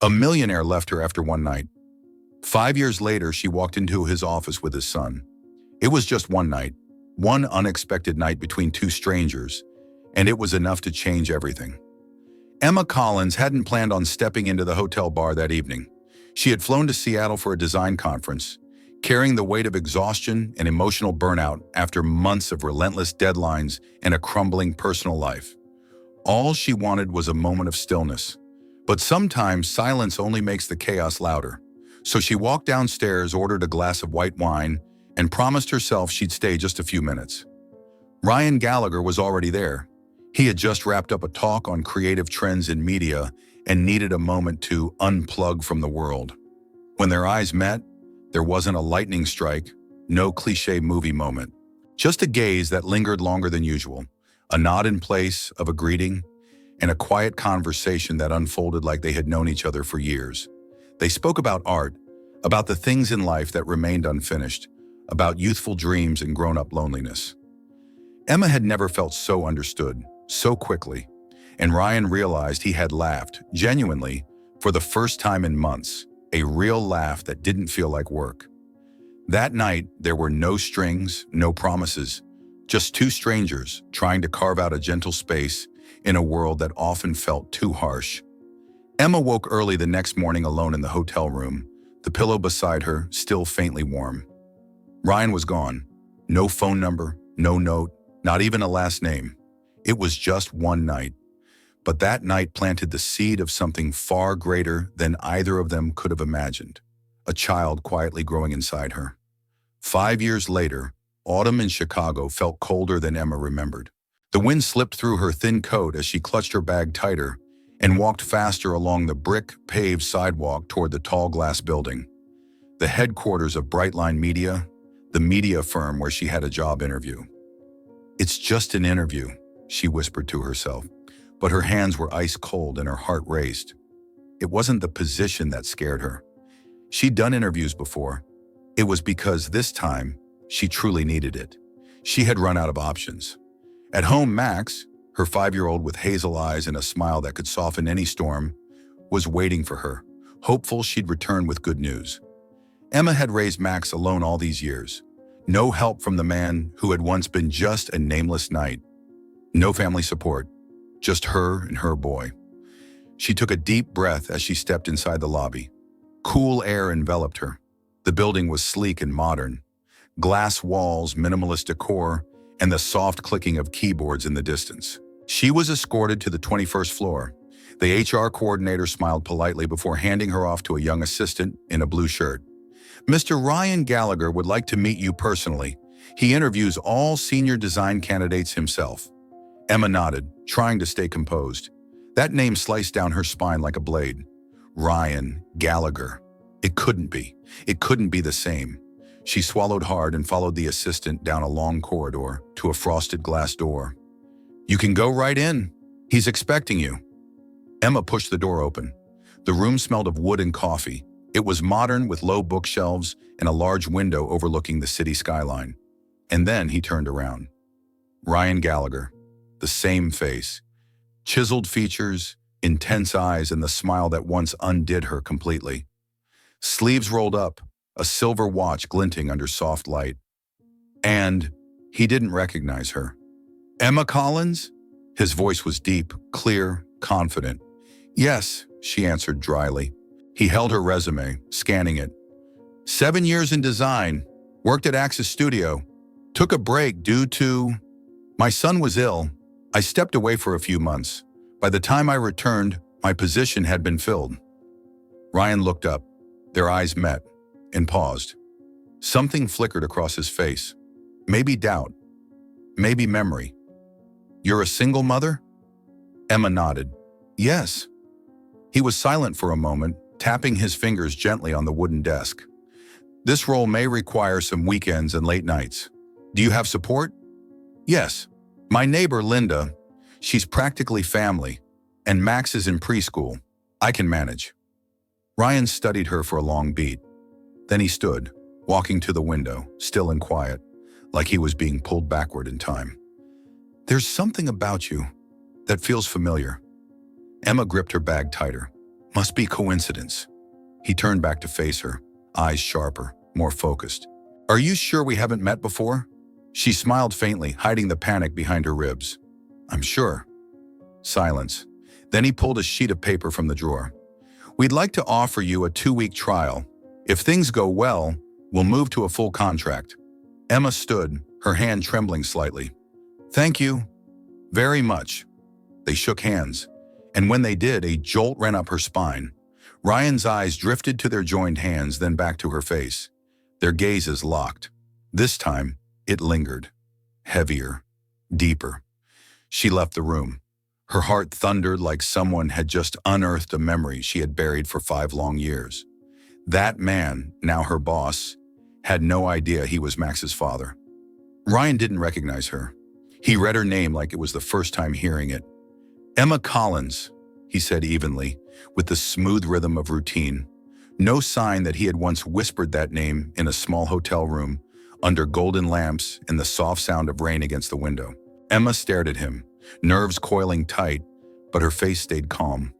A millionaire left her after one night. 5 years later, she walked into his office with his son. It was just one night, one unexpected night between two strangers, and it was enough to change everything. Emma Collins hadn't planned on stepping into the hotel bar that evening. She had flown to Seattle for a design conference, carrying the weight of exhaustion and emotional burnout after months of relentless deadlines and a crumbling personal life. All she wanted was a moment of stillness. But sometimes silence only makes the chaos louder. So she walked downstairs, ordered a glass of white wine, and promised herself she'd stay just a few minutes. Ryan Gallagher was already there. He had just wrapped up a talk on creative trends in media and needed a moment to unplug from the world. When their eyes met, there wasn't a lightning strike, no cliché movie moment. Just a gaze that lingered longer than usual, a nod in place of a greeting, and a quiet conversation that unfolded like they had known each other for years. They spoke about art, about the things in life that remained unfinished, about youthful dreams and grown-up loneliness. Emma had never felt so understood, so quickly, and Ryan realized he had laughed, genuinely, for the first time in months, a real laugh that didn't feel like work. That night, there were no strings, no promises, just two strangers trying to carve out a gentle space in a world that often felt too harsh. Emma woke early the next morning alone in the hotel room, the pillow beside her still faintly warm. Ryan was gone. No phone number, no note, not even a last name. It was just one night. But that night planted the seed of something far greater than either of them could have imagined. A child quietly growing inside her. 5 years later, autumn in Chicago felt colder than Emma remembered. The wind slipped through her thin coat as she clutched her bag tighter and walked faster along the brick-paved sidewalk toward the tall glass building. The headquarters of Brightline Media, the media firm where she had a job interview. "It's just an interview," she whispered to herself, but her hands were ice cold and her heart raced. It wasn't the position that scared her. She'd done interviews before. It was because this time, she truly needed it. She had run out of options. At home, Max, her 5-year-old with hazel eyes and a smile that could soften any storm, was waiting for her, hopeful she'd return with good news. Emma had raised Max alone all these years. No help from the man who had once been just a nameless knight. No family support, just her and her boy. She took a deep breath as she stepped inside the lobby. Cool air enveloped her. The building was sleek and modern. Glass walls, minimalist decor, and the soft clicking of keyboards in the distance. She was escorted to the 21st floor. The HR coordinator smiled politely before handing her off to a young assistant in a blue shirt. "Mr. Ryan Gallagher would like to meet you personally. He interviews all senior design candidates himself." Emma nodded, trying to stay composed. That name sliced down her spine like a blade. Ryan Gallagher. It couldn't be. It couldn't be the same. She swallowed hard and followed the assistant down a long corridor to a frosted glass door. "You can go right in. He's expecting you." Emma pushed the door open. The room smelled of wood and coffee. It was modern with low bookshelves and a large window overlooking the city skyline. And then he turned around. Ryan Gallagher. The same face. Chiseled features, intense eyes, and the smile that once undid her completely. Sleeves rolled up, a silver watch glinting under soft light. And he didn't recognize her. "Emma Collins?" His voice was deep, clear, confident. "Yes," she answered dryly. He held her resume, scanning it. 7 years in design, worked at Axis Studio, took a break due to... My son was ill. I stepped away for a few months. By the time I returned, my position had been filled. Ryan looked up. Their eyes met and paused. Something flickered across his face. Maybe doubt. Maybe memory. "You're a single mother?" Emma nodded. "Yes." He was silent for a moment, tapping his fingers gently on the wooden desk. "This role may require some weekends and late nights. Do you have support?" "Yes. My neighbor, Linda. She's practically family. And Max is in preschool. I can manage." Ryan studied her for a long beat. Then he stood, walking to the window, still and quiet, like he was being pulled backward in time. "There's something about you that feels familiar." Emma gripped her bag tighter. Must be coincidence. He turned back to face her, eyes sharper, more focused. Are you sure we haven't met before? She smiled faintly, hiding the panic behind her ribs. I'm sure. Silence. Then he pulled a sheet of paper from the drawer. We'd like to offer you a 2-week trial. If things go well, we'll move to a full contract. Emma stood, her hand trembling slightly. Thank you. Very much. They shook hands, and when they did, a jolt ran up her spine. Ryan's eyes drifted to their joined hands, then back to her face. Their gazes locked. This time, it lingered. Heavier. Deeper. She left the room. Her heart thundered like someone had just unearthed a memory she had buried for 5 long years. That man, now her boss, had no idea he was Max's father. Ryan didn't recognize her. He read her name like it was the first time hearing it. Emma Collins, he said evenly, with the smooth rhythm of routine. No sign that he had once whispered that name in a small hotel room, under golden lamps and the soft sound of rain against the window. Emma stared at him, nerves coiling tight, but her face stayed calm.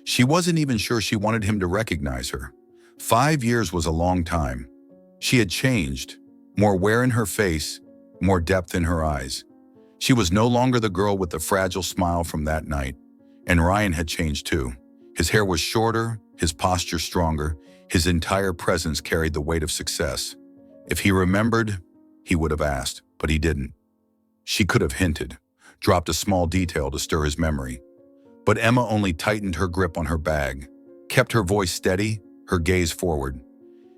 She wasn't even sure she wanted him to recognize her. 5 years was a long time. She had changed, more wear in her face, more depth in her eyes. She was no longer the girl with the fragile smile from that night. And Ryan had changed too. His hair was shorter, his posture stronger, his entire presence carried the weight of success. If he remembered, he would have asked, but he didn't. She could have hinted, dropped a small detail to stir his memory. But Emma only tightened her grip on her bag, kept her voice steady, her gaze forward.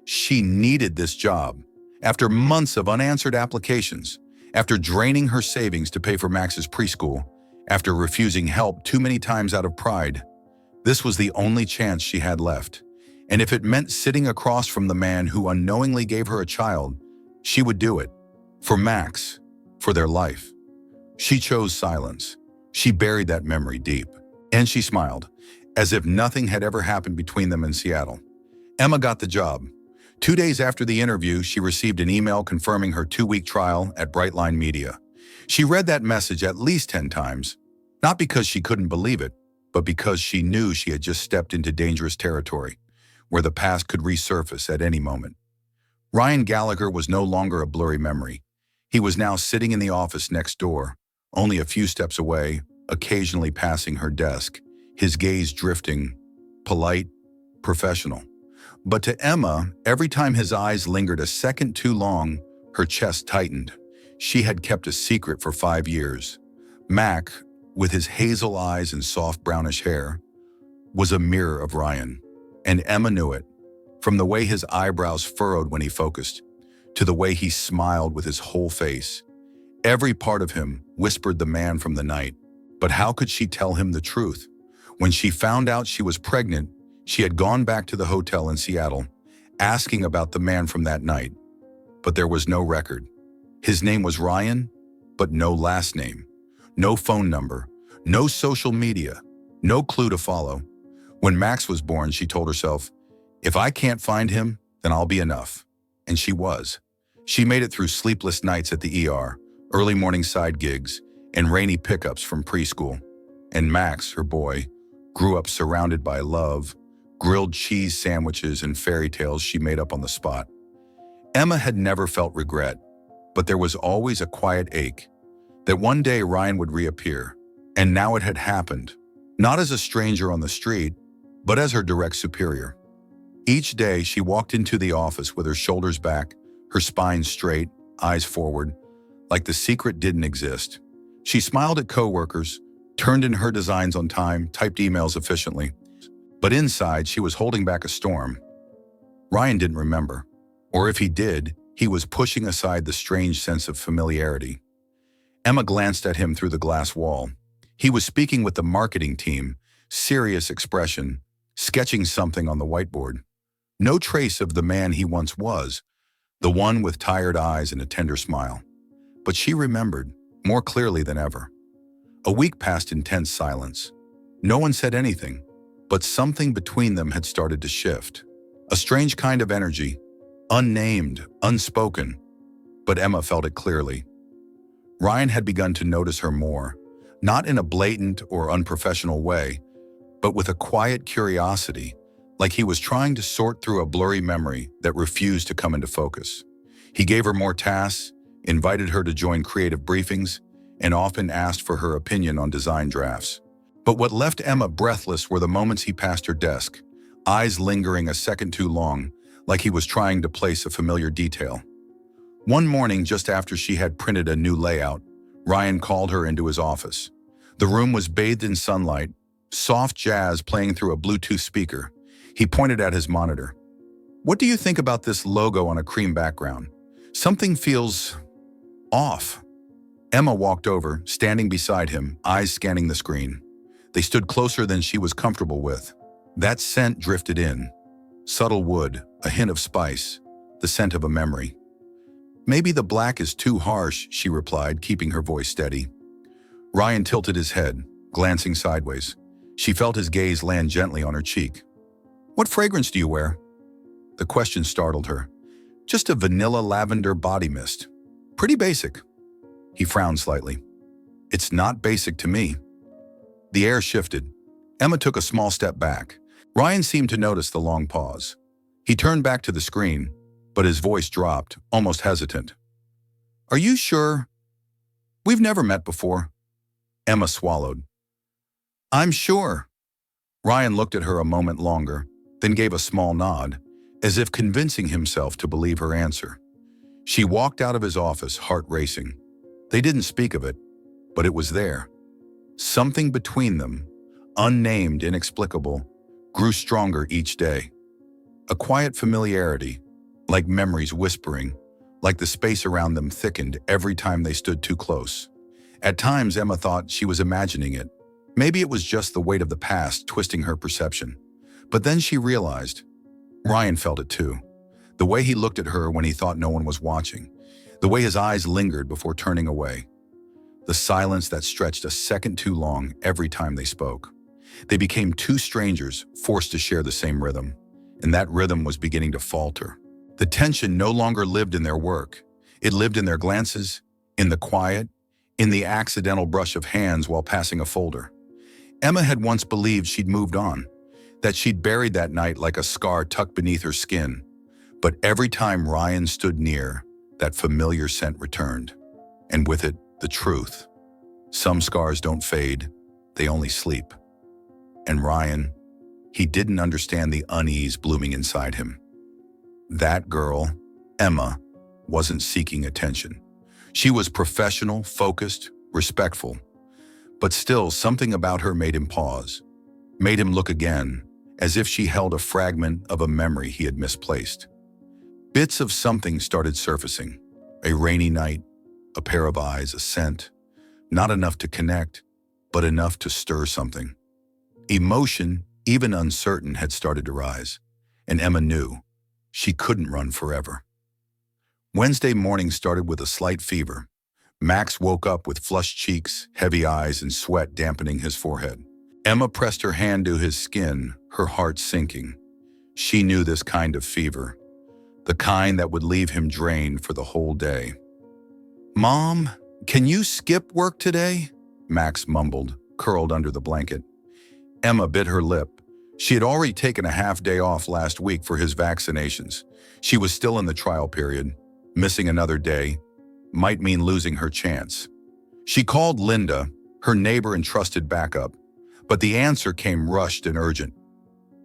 She needed this job. After months of unanswered applications, after draining her savings to pay for Max's preschool, after refusing help too many times out of pride, this was the only chance she had left. And if it meant sitting across from the man who unknowingly gave her a child, she would do it. For Max, for their life. She chose silence. She buried that memory deep. And she smiled, as if nothing had ever happened between them in Seattle. Emma got the job. 2 days after the interview, she received an email confirming her 2-week trial at Brightline Media. She read that message at least 10 times, not because she couldn't believe it, but because she knew she had just stepped into dangerous territory, where the past could resurface at any moment. Ryan Gallagher was no longer a blurry memory. He was now sitting in the office next door, only a few steps away, occasionally passing her desk, his gaze drifting, polite, professional. But to Emma, every time his eyes lingered a second too long, her chest tightened. She had kept a secret for 5 years. Mac, with his hazel eyes and soft brownish hair, was a mirror of Ryan. And Emma knew it, from the way his eyebrows furrowed when he focused, to the way he smiled with his whole face. Every part of him whispered the man from the night. But how could she tell him the truth? When she found out she was pregnant, she had gone back to the hotel in Seattle, asking about the man from that night. But there was no record. His name was Ryan, but no last name, no phone number, no social media, no clue to follow. When Max was born, she told herself, if I can't find him, then I'll be enough. And she was. She made it through sleepless nights at the ER, early morning side gigs, and rainy pickups from preschool. And Max, her boy, grew up surrounded by love, grilled cheese sandwiches, and fairy tales she made up on the spot. Emma had never felt regret, but there was always a quiet ache that one day Ryan would reappear. And now it had happened, not as a stranger on the street, but as her direct superior. Each day she walked into the office with her shoulders back, her spine straight, eyes forward, like the secret didn't exist. She smiled at coworkers, turned in her designs on time, typed emails efficiently. But inside, she was holding back a storm. Ryan didn't remember. Or if he did, he was pushing aside the strange sense of familiarity. Emma glanced at him through the glass wall. He was speaking with the marketing team, serious expression, sketching something on the whiteboard. No trace of the man he once was, the one with tired eyes and a tender smile. But she remembered, more clearly than ever. A week passed in tense silence. No one said anything, but something between them had started to shift. A strange kind of energy, unnamed, unspoken, but Emma felt it clearly. Ryan had begun to notice her more, not in a blatant or unprofessional way, but with a quiet curiosity, like he was trying to sort through a blurry memory that refused to come into focus. He gave her more tasks, invited her to join creative briefings, and often asked for her opinion on design drafts. But what left Emma breathless were the moments he passed her desk, eyes lingering a second too long, like he was trying to place a familiar detail. One morning, just after she had printed a new layout, Ryan called her into his office. The room was bathed in sunlight, soft jazz playing through a Bluetooth speaker. He pointed at his monitor. "What do you think about this logo on a cream background? Something feels off." Emma walked over, standing beside him, eyes scanning the screen. They stood closer than she was comfortable with. That scent drifted in. Subtle wood, a hint of spice, the scent of a memory. "Maybe the black is too harsh," she replied, keeping her voice steady. Ryan tilted his head, glancing sideways. She felt his gaze land gently on her cheek. "What fragrance do you wear?" The question startled her. "Just a vanilla lavender body mist. Pretty basic." He frowned slightly. "It's not basic to me." The air shifted. Emma took a small step back. Ryan seemed to notice the long pause. He turned back to the screen, but his voice dropped, almost hesitant. "Are you sure? We've never met before." Emma swallowed. "I'm sure." Ryan looked at her a moment longer, then gave a small nod, as if convincing himself to believe her answer. She walked out of his office, heart racing. They didn't speak of it, but it was there. Something between them, unnamed, inexplicable, grew stronger each day. A quiet familiarity, like memories whispering, like the space around them thickened every time they stood too close. At times, Emma thought she was imagining it. Maybe it was just the weight of the past twisting her perception. But then she realized, Ryan felt it too. The way he looked at her when he thought no one was watching. The way his eyes lingered before turning away. The silence that stretched a second too long every time they spoke. They became two strangers forced to share the same rhythm, and that rhythm was beginning to falter. The tension no longer lived in their work. It lived in their glances, in the quiet, in the accidental brush of hands while passing a folder. Emma had once believed she'd moved on, that she'd buried that night like a scar tucked beneath her skin. But every time Ryan stood near, that familiar scent returned, and with it, the truth. Some scars don't fade, they only sleep. And Ryan, he didn't understand the unease blooming inside him. That girl, Emma, wasn't seeking attention. She was professional, focused, respectful. But still, something about her made him pause, made him look again, as if she held a fragment of a memory he had misplaced. Bits of something started surfacing. A rainy night, a pair of eyes, a scent. Not enough to connect, but enough to stir something. Emotion, even uncertain, had started to rise, and Emma knew she couldn't run forever. Wednesday morning started with a slight fever. Max woke up with flushed cheeks, heavy eyes, and sweat dampening his forehead. Emma pressed her hand to his skin, her heart sinking. She knew this kind of fever, the kind that would leave him drained for the whole day. "Mom, can you skip work today?" Max mumbled, curled under the blanket. Emma bit her lip. She had already taken a half day off last week for his vaccinations. She was still in the trial period. Missing another day might mean losing her chance. She called Linda, her neighbor and trusted backup, but the answer came rushed and urgent.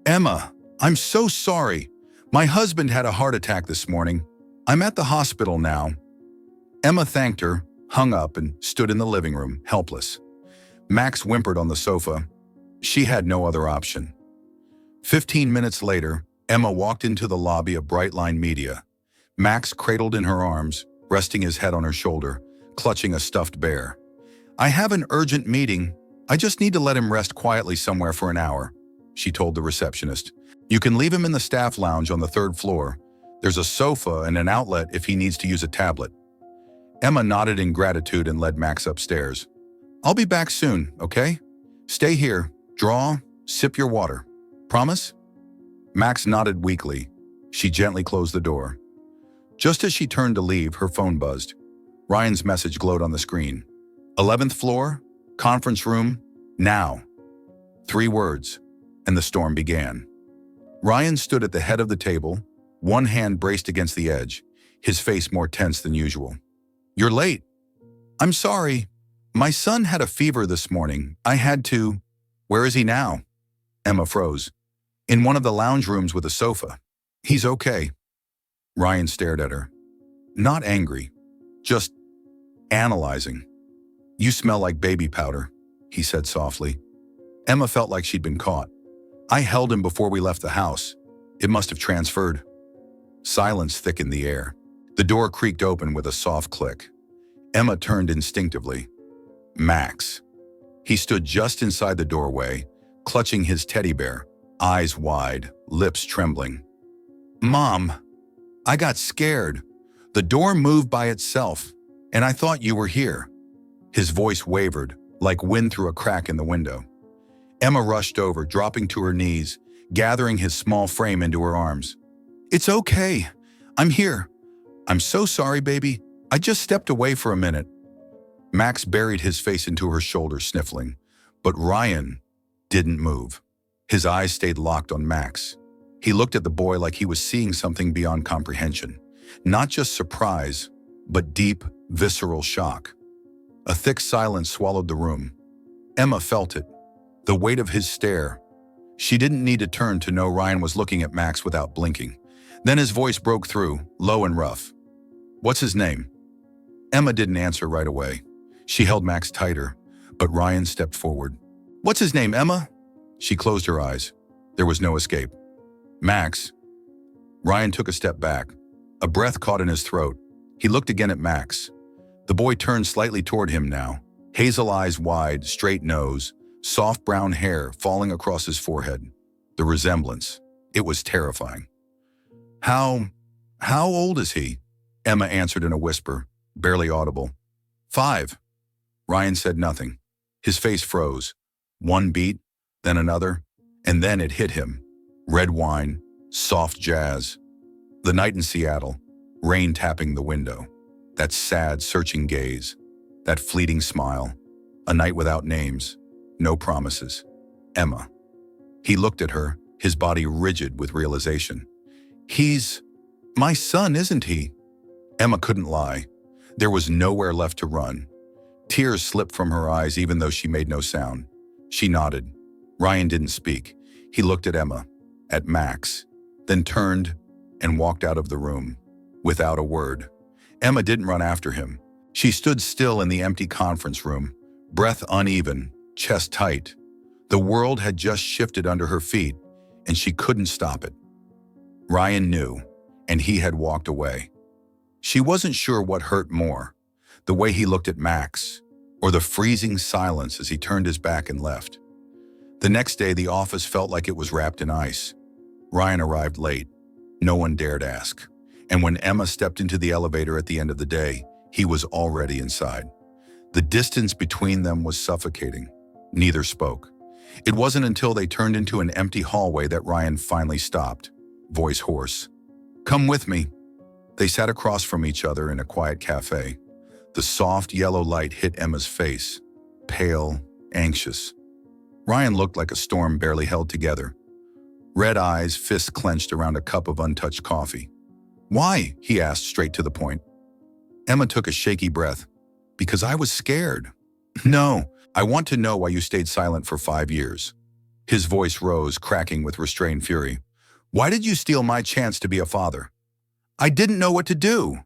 "Emma, I'm so sorry. My husband had a heart attack this morning. I'm at the hospital now." Emma thanked her, hung up, and stood in the living room, helpless. Max whimpered on the sofa. She had no other option. 15 minutes later, Emma walked into the lobby of Brightline Media. Max cradled in her arms, resting his head on her shoulder, clutching a stuffed bear. "I have an urgent meeting. I just need to let him rest quietly somewhere for an hour," she told the receptionist. "You can leave him in the staff lounge on the 3rd floor. There's a sofa and an outlet if he needs to use a tablet." Emma nodded in gratitude and led Max upstairs. "I'll be back soon, okay? Stay here, draw, sip your water. Promise?" Max nodded weakly. She gently closed the door. Just as she turned to leave, her phone buzzed. Ryan's message glowed on the screen. 11th floor, conference room, now. 3 words, and the storm began. Ryan stood at the head of the table, one hand braced against the edge, his face more tense than usual. "You're late." "I'm sorry. My son had a fever this morning. I had to." "Where is he now?" Emma froze. "In one of the lounge rooms with a sofa. He's okay." Ryan stared at her. Not angry, just analyzing. "You smell like baby powder," he said softly. Emma felt like she'd been caught. "I held him before we left the house. It must have transferred." Silence thickened the air. The door creaked open with a soft click. Emma turned instinctively. Max. He stood just inside the doorway, clutching his teddy bear, eyes wide, lips trembling. "Mom, I got scared. The door moved by itself, and I thought you were here." His voice wavered, like wind through a crack in the window. Emma rushed over, dropping to her knees, gathering his small frame into her arms. "It's okay. I'm here. I'm so sorry, baby. I just stepped away for a minute." Max buried his face into her shoulder, sniffling, but Ryan didn't move. His eyes stayed locked on Max. He looked at the boy like he was seeing something beyond comprehension. Not just surprise, but deep, visceral shock. A thick silence swallowed the room. Emma felt it, the weight of his stare. She didn't need to turn to know Ryan was looking at Max without blinking. Then his voice broke through, low and rough. "What's his name?" Emma didn't answer right away. She held Max tighter, but Ryan stepped forward. "What's his name, Emma?" She closed her eyes. There was no escape. "Max." Ryan took a step back. A breath caught in his throat. He looked again at Max. The boy turned slightly toward him now, hazel eyes wide, straight nose, soft brown hair falling across his forehead. The resemblance. It was terrifying. How old is he?" Emma answered in a whisper, barely audible. 5. Ryan said nothing. His face froze. One beat, then another, and then it hit him. Red wine, soft jazz. The night in Seattle, rain tapping the window. That sad, searching gaze. That fleeting smile. A night without names. No promises. Emma. He looked at her, his body rigid with realization. "He's my son, isn't he?" Emma couldn't lie. There was nowhere left to run. Tears slipped from her eyes even though she made no sound. She nodded. Ryan didn't speak. He looked at Emma, at Max, then turned and walked out of the room, without a word. Emma didn't run after him. She stood still in the empty conference room, breath uneven, chest tight. The world had just shifted under her feet, and she couldn't stop it. Ryan knew, and he had walked away. She wasn't sure what hurt more, the way he looked at Max, or the freezing silence as he turned his back and left. The next day, the office felt like it was wrapped in ice. Ryan arrived late. No one dared ask. And when Emma stepped into the elevator at the end of the day, he was already inside. The distance between them was suffocating. Neither spoke. It wasn't until they turned into an empty hallway that Ryan finally stopped, voice hoarse. "Come with me." They sat across from each other in a quiet cafe. The soft yellow light hit Emma's face, pale, anxious. Ryan looked like a storm barely held together. Red eyes, fists clenched around a cup of untouched coffee. "Why?" he asked, straight to the point. Emma took a shaky breath. "Because I was scared." "No, I want to know why you stayed silent for 5 years." His voice rose, cracking with restrained fury. "Why did you steal my chance to be a father?" "I didn't know what to do."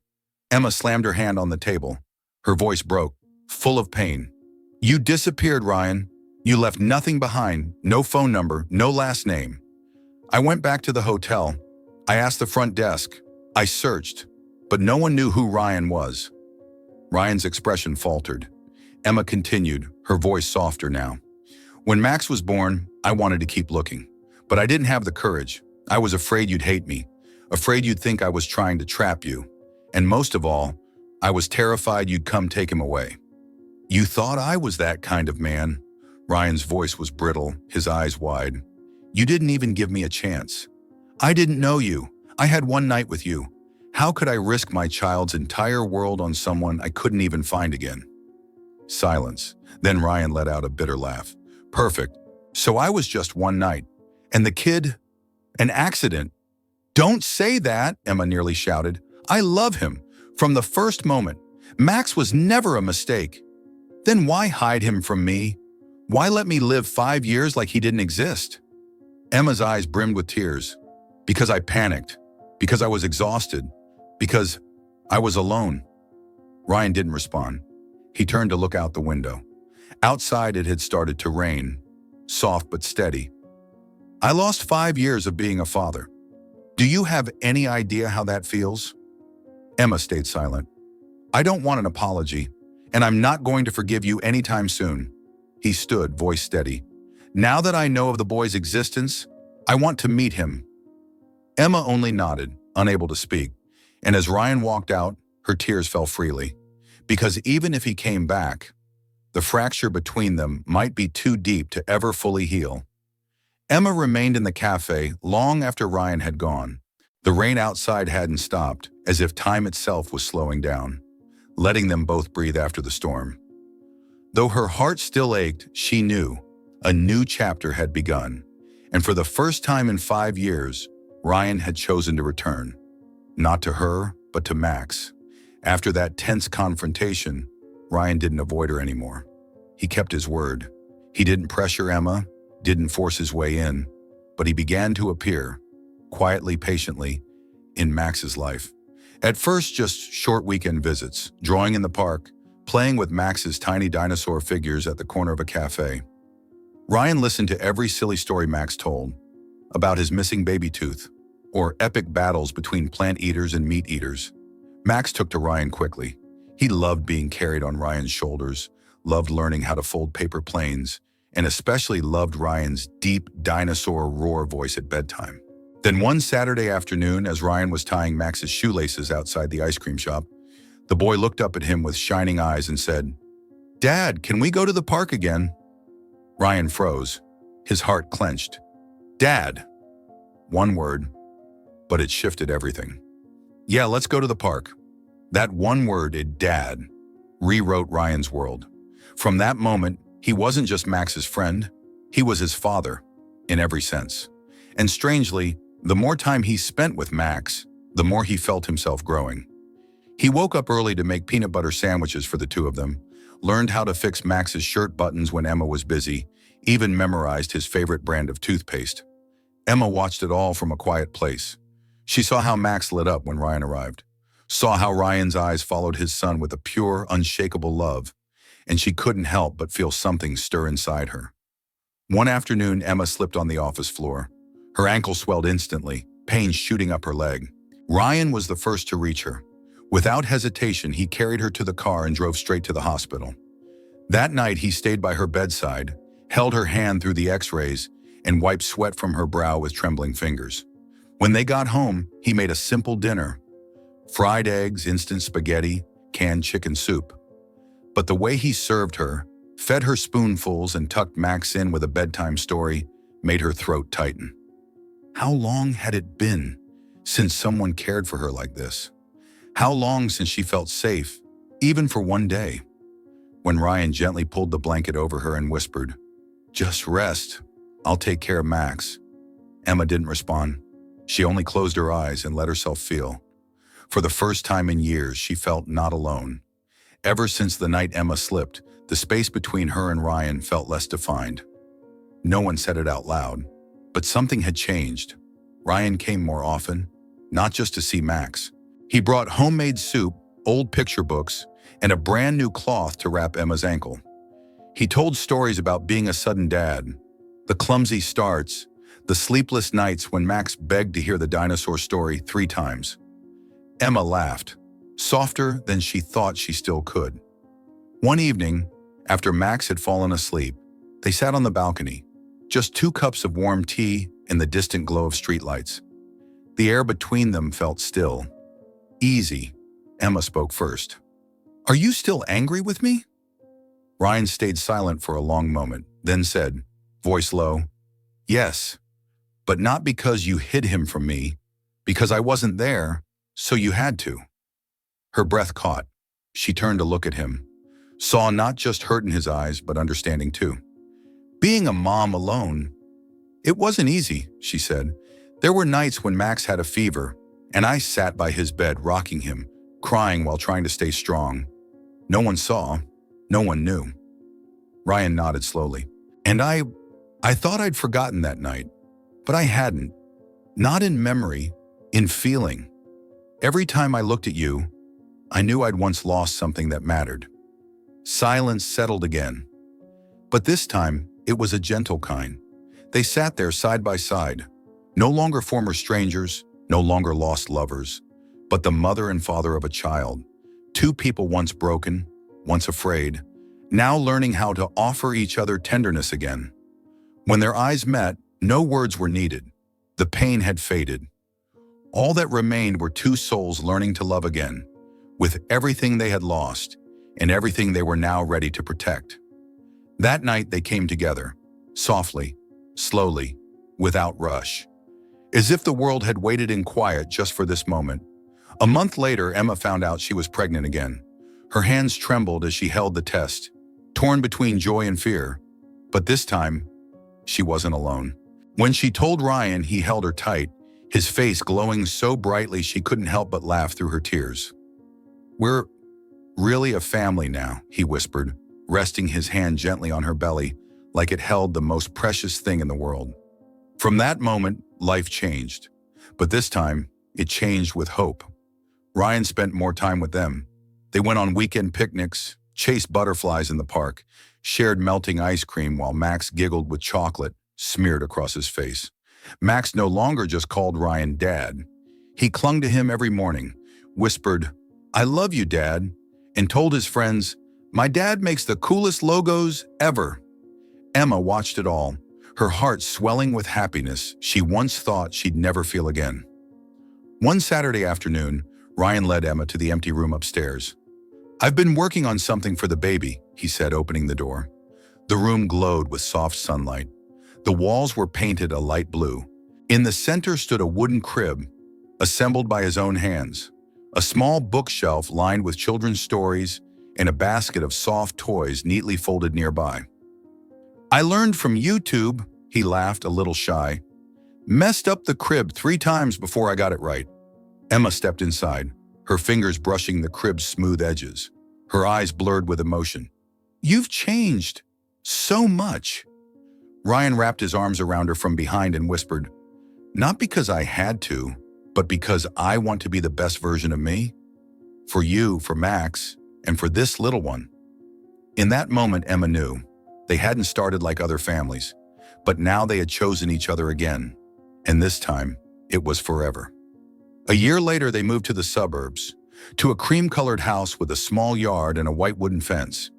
Emma slammed her hand on the table. Her voice broke, full of pain. "You disappeared, Ryan. You left nothing behind, no phone number, no last name. I went back to the hotel. I asked the front desk. I searched, but no one knew who Ryan was." Ryan's expression faltered. Emma continued, her voice softer now. "When Max was born, I wanted to keep looking, but I didn't have the courage. I was afraid you'd hate me, afraid you'd think I was trying to trap you. And most of all, I was terrified you'd come take him away." "You thought I was that kind of man?" Ryan's voice was brittle, his eyes wide. "You didn't even give me a chance. I didn't know you. I had one night with you. How could I risk my child's entire world on someone I couldn't even find again?" Silence. Then Ryan let out a bitter laugh. "Perfect. So I was just one night. And the kid, an accident. Don't say that, Emma nearly shouted. I love him. From the first moment. Max was never a mistake. Then why hide him from me? Why let me live 5 years like he didn't exist? Emma's eyes brimmed with tears. Because I panicked. Because I was exhausted. Because I was alone. Ryan didn't respond. He turned to look out the window. Outside it had started to rain, soft but steady. I lost 5 years of being a father. Do you have any idea how that feels? Emma stayed silent. I don't want an apology, and I'm not going to forgive you anytime soon. He stood, voice steady. Now that I know of the boy's existence, I want to meet him. Emma only nodded, unable to speak, and as Ryan walked out, her tears fell freely. Because even if he came back, the fracture between them might be too deep to ever fully heal. Emma remained in the cafe long after Ryan had gone. The rain outside hadn't stopped, as if time itself was slowing down, letting them both breathe after the storm. Though her heart still ached, she knew a new chapter had begun, and for the first time in 5 years, Ryan had chosen to return. Not to her, but to Max. After that tense confrontation, Ryan didn't avoid her anymore. He kept his word. He didn't pressure Emma, didn't force his way in, but he began to appear, quietly, patiently, in Max's life. At first, just short weekend visits, drawing in the park, playing with Max's tiny dinosaur figures at the corner of a cafe. Ryan listened to every silly story Max told, about his missing baby tooth, or epic battles between plant eaters and meat eaters. Max took to Ryan quickly. He loved being carried on Ryan's shoulders, loved learning how to fold paper planes, and especially loved Ryan's deep dinosaur roar voice at bedtime. Then one Saturday afternoon, as Ryan was tying Max's shoelaces outside the ice cream shop, the boy looked up at him with shining eyes and said, Dad, can we go to the park again? Ryan froze, his heart clenched. Dad. One word, but it shifted everything. Yeah, let's go to the park. That one word, Dad, rewrote Ryan's world. From that moment, he wasn't just Max's friend, he was his father, in every sense. And strangely, the more time he spent with Max, the more he felt himself growing. He woke up early to make peanut butter sandwiches for the two of them, learned how to fix Max's shirt buttons when Emma was busy, even memorized his favorite brand of toothpaste. Emma watched it all from a quiet place. She saw how Max lit up when Ryan arrived, saw how Ryan's eyes followed his son with a pure, unshakable love, and she couldn't help but feel something stir inside her. One afternoon, Emma slipped on the office floor. Her ankle swelled instantly, pain shooting up her leg. Ryan was the first to reach her. Without hesitation, he carried her to the car and drove straight to the hospital. That night, he stayed by her bedside, held her hand through the x-rays, and wiped sweat from her brow with trembling fingers. When they got home, he made a simple dinner. Fried eggs, instant spaghetti, canned chicken soup. But the way he served her, fed her spoonfuls and tucked Max in with a bedtime story, made her throat tighten. How long had it been since someone cared for her like this? How long since she felt safe, even for one day? When Ryan gently pulled the blanket over her and whispered, Just rest, I'll take care of Max. Emma didn't respond. She only closed her eyes and let herself feel. For the first time in years, she felt not alone. Ever since the night Emma slipped, the space between her and Ryan felt less defined. No one said it out loud, but something had changed. Ryan came more often, not just to see Max. He brought homemade soup, old picture books, and a brand new cloth to wrap Emma's ankle. He told stories about being a sudden dad, the clumsy starts, the sleepless nights when Max begged to hear the dinosaur story 3 times. Emma laughed, softer than she thought she still could. One evening, after Max had fallen asleep, they sat on the balcony, just 2 cups of warm tea in the distant glow of streetlights. The air between them felt still. Easy. Emma spoke first. Are you still angry with me? Ryan stayed silent for a long moment, then said, voice low, Yes, but not because you hid him from me, because I wasn't there, so you had to. Her breath caught. She turned to look at him, saw not just hurt in his eyes, but understanding too. Being a mom alone, It wasn't easy, she said. There were nights when Max had a fever, and I sat by his bed rocking him, crying while trying to stay strong. No one saw, no one knew. Ryan nodded slowly. And I thought I'd forgotten that night, but I hadn't. Not in memory, in feeling. Every time I looked at you, I knew I'd once lost something that mattered. Silence settled again. But this time, it was a gentle kind. They sat there side by side, no longer former strangers, no longer lost lovers, but the mother and father of a child. Two people once broken, once afraid, now learning how to offer each other tenderness again. When their eyes met, no words were needed. The pain had faded. All that remained were two souls learning to love again, with everything they had lost and everything they were now ready to protect. That night they came together, softly, slowly, without rush, as if the world had waited in quiet just for this moment. A month later, Emma found out she was pregnant again. Her hands trembled as she held the test, torn between joy and fear. But this time, she wasn't alone. When she told Ryan, he held her tight, his face glowing so brightly she couldn't help but laugh through her tears. "We're really a family now," he whispered, resting his hand gently on her belly, like it held the most precious thing in the world. From that moment, life changed. But this time, it changed with hope. Ryan spent more time with them. They went on weekend picnics, chased butterflies in the park, shared melting ice cream while Max giggled with chocolate smeared across his face. Max no longer just called Ryan Dad. He clung to him every morning, whispered, "I love you, Dad," and told his friends, "My dad makes the coolest logos ever." Emma watched it all, her heart swelling with happiness she once thought she'd never feel again. One Saturday afternoon, Ryan led Emma to the empty room upstairs. "I've been working on something for the baby," he said, opening the door. The room glowed with soft sunlight. The walls were painted a light blue. In the center stood a wooden crib, assembled by his own hands, a small bookshelf lined with children's stories, and a basket of soft toys neatly folded nearby. "I learned from YouTube," he laughed, a little shy. "Messed up the crib 3 times before I got it right." Emma stepped inside, her fingers brushing the crib's smooth edges, her eyes blurred with emotion. "You've changed so much." Ryan wrapped his arms around her from behind and whispered, "Not because I had to, but because I want to be the best version of me. For you, for Max, and for this little one." In that moment, Emma knew. They hadn't started like other families, but now they had chosen each other again. And this time, it was forever. A year later, they moved to the suburbs, to a cream-colored house with a small yard and a white wooden fence.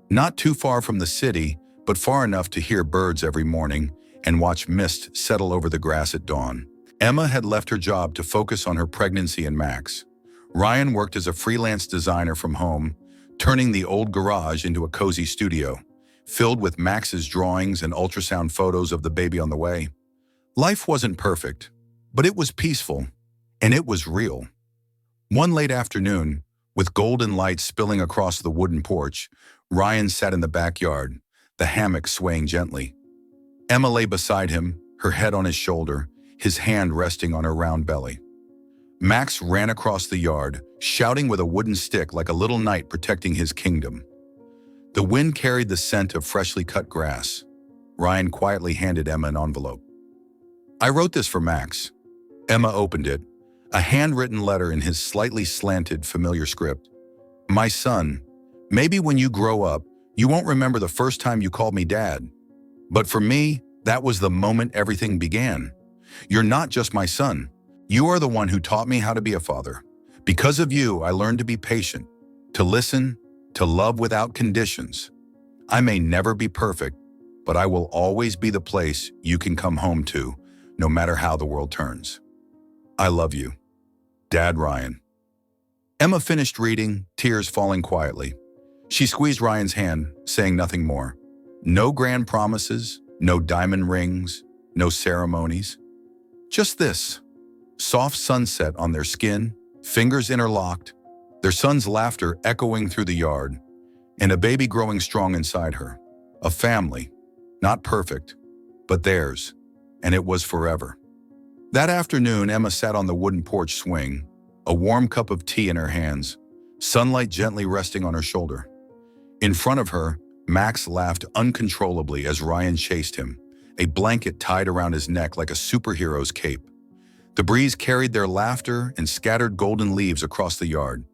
Not too far from the city, but far enough to hear birds every morning and watch mist settle over the grass at dawn. Emma had left her job to focus on her pregnancy and Max. Ryan worked as a freelance designer from home, turning the old garage into a cozy studio, filled with Max's drawings and ultrasound photos of the baby on the way. Life wasn't perfect, but it was peaceful, and it was real. One late afternoon, with golden light spilling across the wooden porch, Ryan sat in the backyard, the hammock swaying gently. Emma lay beside him, her head on his shoulder, his hand resting on her round belly. Max ran across the yard, shouting with a wooden stick like a little knight protecting his kingdom. The wind carried the scent of freshly cut grass. Ryan quietly handed Emma an envelope. "I wrote this for Max." Emma opened it, a handwritten letter in his slightly slanted, familiar script. "My son, maybe when you grow up, you won't remember the first time you called me Dad. But for me, that was the moment everything began. You're not just my son. You are the one who taught me how to be a father. Because of you, I learned to be patient, to listen, to love without conditions. I may never be perfect, but I will always be the place you can come home to, no matter how the world turns. I love you. Dad, Ryan." Emma finished reading, tears falling quietly. She squeezed Ryan's hand, saying nothing more. No grand promises, no diamond rings, no ceremonies. Just this, soft sunset on their skin, fingers interlocked, their son's laughter echoing through the yard, and a baby growing strong inside her. A family, not perfect, but theirs. and it was forever. That afternoon, Emma sat on the wooden porch swing, a warm cup of tea in her hands, sunlight gently resting on her shoulder. In front of her, Max laughed uncontrollably as Ryan chased him, a blanket tied around his neck like a superhero's cape. The breeze carried their laughter and scattered golden leaves across the yard.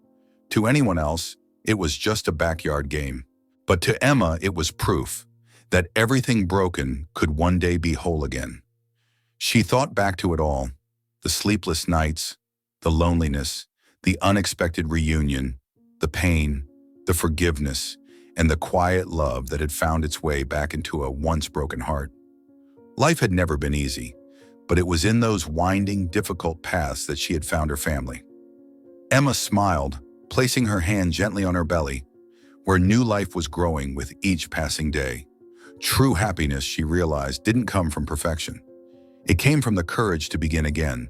To anyone else, it was just a backyard game. But to Emma, it was proof that everything broken could one day be whole again. She thought back to it all, the sleepless nights, the loneliness, the unexpected reunion, the pain, the forgiveness, and the quiet love that had found its way back into a once broken heart. Life had never been easy, but it was in those winding, difficult paths that she had found her family. Emma smiled, placing her hand gently on her belly, where new life was growing with each passing day. True happiness, she realized, didn't come from perfection. It came from the courage to begin again,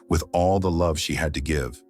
with all the love she had to give.